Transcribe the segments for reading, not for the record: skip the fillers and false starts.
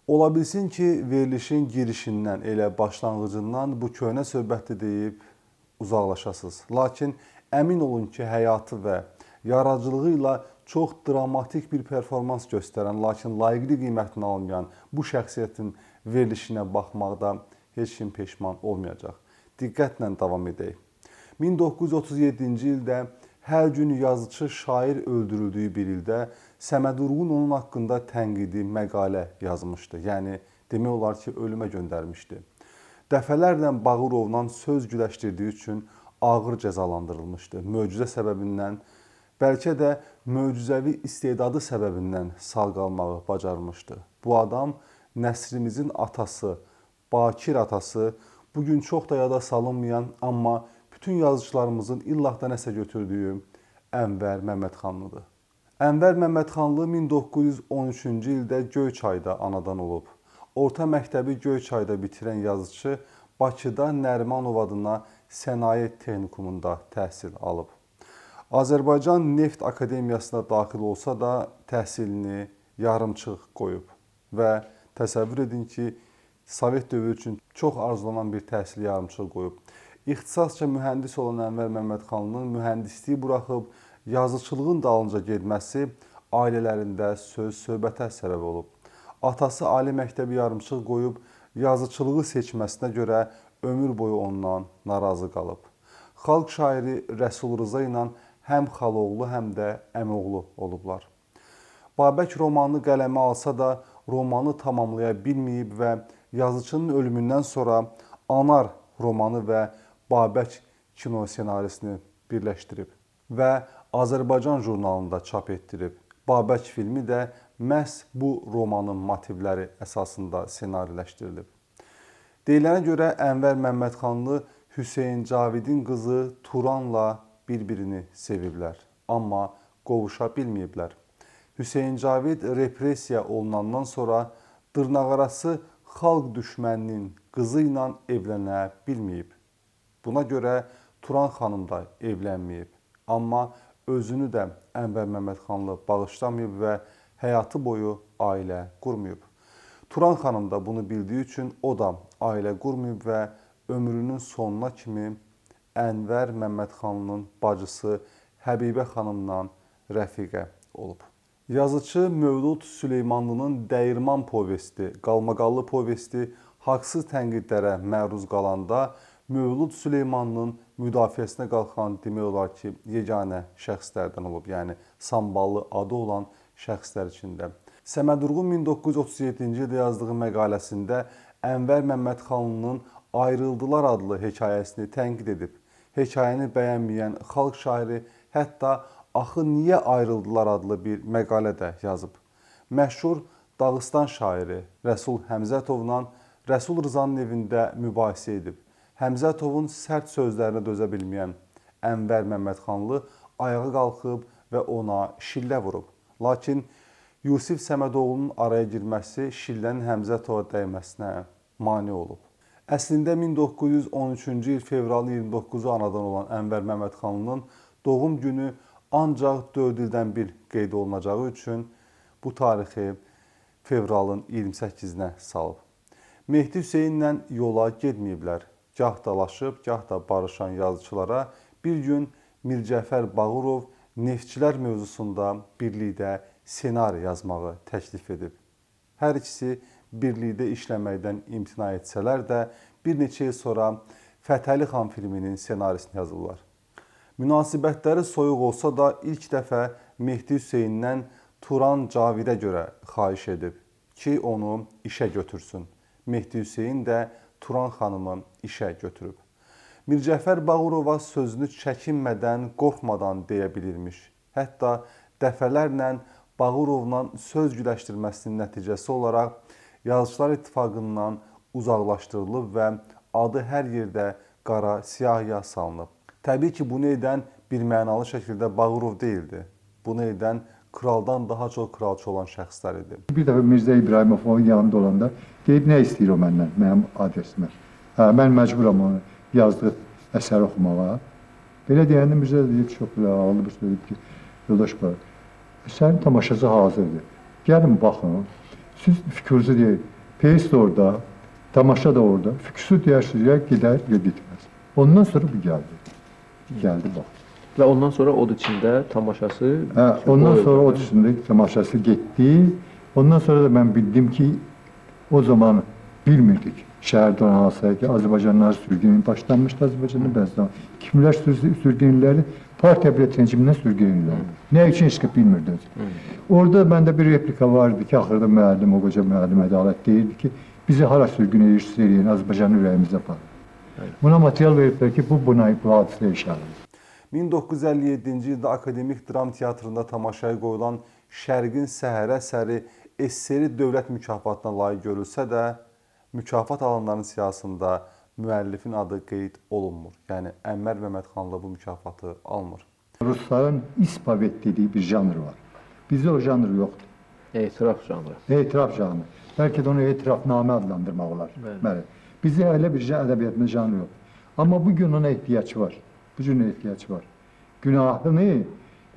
Ola bilsin ki, verilişin girişindən, elə başlanğıcından bu köhnə söhbəti deyib uzaqlaşasınız. Lakin əmin olun ki, həyatı və yaradıcılığı ilə çox dramatik bir performans göstərən, lakin layiqli qiymətini almayan bu şəxsiyyətin verilişinə baxmaqda heç kim peşman olmayacaq. Diqqətlə davam edək. 1937-ci ildə hər gün yazıcı şair öldürüldüyü bir ildə Səməd Vurğun onun haqqında tənqidi məqalə yazmışdı. Yəni, demək olar ki, ölümə göndərmişdi. Dəfələrlə Bağırovla söz güləşdirdiyi üçün ağır cəzalandırılmışdı. Möcüzə səbəbindən, bəlkə də möcüzəvi istedadı səbəbindən sağ qalmağı bacarmışdı. Bu adam nəsrimizin atası, Bakir atası, bugün çox da yada salınmayan, amma bütün yazıçılarımızın illahda nəsə götürdüyü Ənvər Məmmədxanlıdır. Ənvər Məmmədxanlı 1913-cü ildə Göyçayda anadan olub. Orta məktəbi Göyçayda bitirən yazıçı Bakıda Nərimanov adına Sənaye Texnikumunda təhsil alıb. Azərbaycan Neft Akademiyasına daxil olsa da təhsilini yarımçıq qoyub və təsəvvür edin ki, Sovet dövrü üçün çox arzulanan bir təhsil yarımçıq qoyub. İxtisasca mühəndis olan Ənvər Məmmədxanlının mühəndisliyi buraxıb yazıçılığın dalınca getməsi ailələrində söhbətə səbəb olub. Atası ali məktəbi yarımçıq qoyub yazıçılığı seçməsinə görə ömür boyu ondan narazı qalıb. Xalq şairi Rəsul Rza ilə həm xaloğlu, həm də əmioğlu olublar. Babək romanını qələmə alsa da romanı tamamlaya bilməyib və yazıçının ölümündən sonra Anar romanı və Babək kino senarisini birləşdirib və Azərbaycan jurnalında çap etdirib. Babək filmi də məhz bu romanın motivləri əsasında senariləşdirilib. Deyilənə görə Ənvər Məmmədxanlı Hüseyn Cavidin qızı Turanla bir-birini seviblər, amma qovuşa bilməyiblər. Hüseyn Cavid repressiya olunandan sonra dırnaqarası xalq düşməninin qızı ilə evlənə bilməyib. Buna görə Turan xanım da evlənməyib, amma özünü də Ənvər Məmmədxanlı bağışlamayıb və həyatı boyu ailə qurmayıb. Turan xanım da bunu bildiyi üçün o da ailə qurmayıb və ömrünün sonuna kimi Ənvər Məmmədxanlının bacısı Həbibə xanımla rəfiqə olub. Yazıcı Mövlud Süleymanlının Dəyirman povesti, qalmaqallı povesti haqsız tənqidlərə məruz qalanda Mövlud Süleymanlının müdafiəsinə qalxan demək olar ki, yeganə şəxslərdən olub, yəni samballı adı olan şəxslər içində. Səməd Vurğun 1937-ci ildə yazdığı məqaləsində Ənvər Məmmədxanlının Ayrıldılar adlı hekayəsini tənqid edib. Hekayəni bəyənməyən xalq şairi hətta Axı niyə ayrıldılar adlı bir məqalə də yazıb. Məşhur Dağıstan şairi Rəsul Həmzətovla Rəsul Rzanın evində mübahisə edib. Həmzətovun sərt sözlərinə dözə bilməyən Ənvər Məmmədxanlı ayağa qalxıb və ona şillə vurub. Lakin Yusif Səmədoğlunun araya girməsi şillənin Həmzətova dəyməsinə mane olub. Əslində 1913-cü il fevralın 29-u anadan olan Ənvər Məmmədxanlının doğum günü ancaq 4 ildən bir qeyd olunacağı üçün bu tarixi fevralın 28-nə salıb. Mehdi Hüseynlə yola getməyiblər. Gah dalaşıb, gah da barışan yazıçılara bir gün Mircəfər Bağırov neftçilər mövzusunda birlikdə senari yazmağı təklif edib. Hər ikisi birlikdə işləməkdən imtina etsələr də bir neçə il sonra Fətəli xan filminin senarisini yazırlar. Münasibətləri soyuq olsa da ilk dəfə Mehdi Hüseyndən Turan Cavidə görə xahiş edib ki, onu işə götürsün. Mehdi Hüseyn də Turan xanımı işə götürüb. Mircəfər Bağırova sözünü çəkinmədən, qorxmadan deyə bilirmiş. Hətta dəfələrlə Bağırovla söz güləşdirməsinin nəticəsi olaraq Yazıçılar İttifaqından uzaqlaşdırılıb və adı hər yerdə qara siyahıya salınıb. Təbii ki, bunu edən bir mənalı şəkildə Bağırov deyildi. Bunu edən kraldan daha çox kralçı olan şəxslər idi. Bir dəfə Mirzə İbrahimovun yanında olanda deyib, nə istəyir o məndən, mənim adresimə. Mən məcburam onu yazdığı əsəri oxumağa. Belə deyəndə Mirzə deyib, çox ağlı bir söyləyib ki, yoldaş var, sənin tamaşası hazırdır. Gəlin, baxın, siz fikrinizi deyil, Piyes de orada, tamaşa da orada. Füksut yaşayacak gider ya gitmez. Ondan sonra bu geldi. Geldi bak. Və ondan sonra od içində tamaşası Ondan o sonra o evdə. dışında tamaşası gitti. Ondan sonra da ben bildim ki o zaman bilmirdik. Şehirde olan olsaydı ki Azerbaycanlar sürgünü başlanmıştı Azerbaycan'da bezden. Kimler sürgünleri? Partiya bilet rejiminden sürgünler. Ne için hiç bilmirdiniz. Orada bende bir replika vardı ki ahırda müəllim, o koca müəllim adalet değildi ki bizi hara sürgün edirsiniz eləyin Azerbaycan'ı ürəyimizə aparın. Buna material veriblər ki bu hadisəyə işarə. 1957-ci ildə Akademik Dram Teatrında tamaşaya qoyulan Şərqin Səhərə əsəri SSR Dövlət mükafatına layiq görülsə də, mükafat alanların siyasında müəllifin adı qeyd olunmur. Yəni Ənvər Məmmədxanlı bu mükafatı almır. Rusların ispavet dediği bir janr var. Bizde o janr yoktu. Etiraf janrı. Etiraf janrı. Belki de onu etirafname adlandırmak olar. Evet. Evet. Bizde öyle bir edebiyatında janr yok. Ama bugün ona ihtiyaç var. Bugün ihtiyaç var. Günahını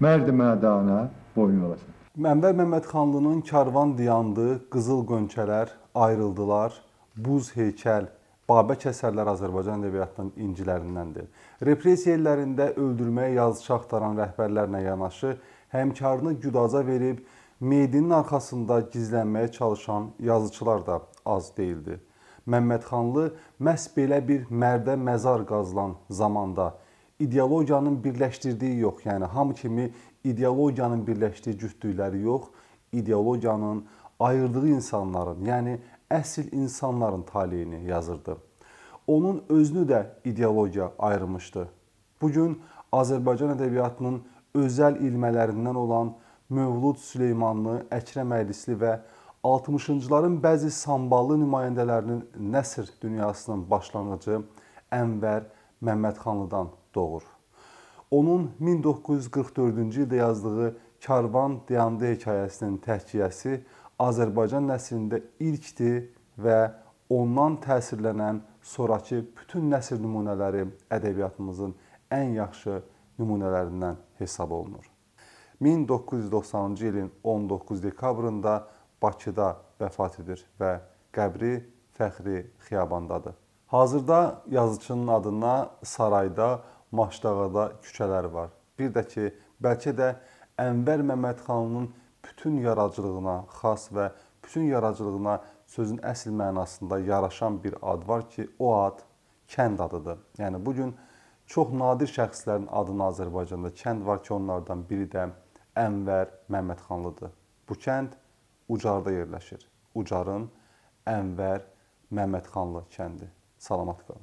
mərd mədana boyun olasın. Ənvər Məmmədxanlının Karvan dayandı, Qızıl Qönçələr ayrıldılar, Buz heykəl, Babək əsərlər Azərbaycan ədəbiyyatının incilərindəndir. Repressiya illərində öldürməyə yazıçı axtaran rəhbərlərlə yanaşı, həmkarını güdaza verib, meydinin arxasında gizlənməyə çalışan yazıçılar da az deyildi. Məmmədxanlı məhz belə bir mərdə məzar qazılan zamanda ideologiyanın birləşdirdiyi yox, yəni hamı kimi ideologiyanın birləşdiyi cütlükləri yox, ideologiyanın ayırdığı insanların, yəni əsl insanların taleyini yazırdı. Onun özünü də ideologiya ayırmışdı. Bugün Azərbaycan ədəbiyyatının özəl ilmələrindən olan Mövlud Süleymanlı, Əkrəm Əylisli və 60-cıların bəzi samballı nümayəndələrinin nəsr dünyasının başlanğıcı Ənvər Məmmədxanlıdan doğur. Onun 1944-cü ildə yazdığı Karvan dayandı hekayəsinin təhkiyəsi Azərbaycan nəsrində ilkdir və ondan təsirlənən sonrakı bütün nəsr nümunələri ədəbiyyatımızın ən yaxşı nümunələrindən hesab olunur. 1990-cı ilin 19 dekabrında Bakıda vəfat edir və qəbri Fəxri Xiyabandadır. Hazırda yazıçının adına sarayda, Maşdağada küçələr var. Bir də ki, bəlkə də Ənvər Məmmədxanlının bütün yaradıcılığına xas və bütün yaradıcılığına sözün əsl mənasında yaraşan bir ad var ki, o ad kənd adıdır. Yəni bugün çox nadir şəxslərin adını Azərbaycanda kənd var ki, onlardan biri də Ənvər Məmmədxanlıdır. Bu kənd Ucarda yerləşir. Ucarın Ənvər Məmmədxanlı kəndi. Salamat qalın.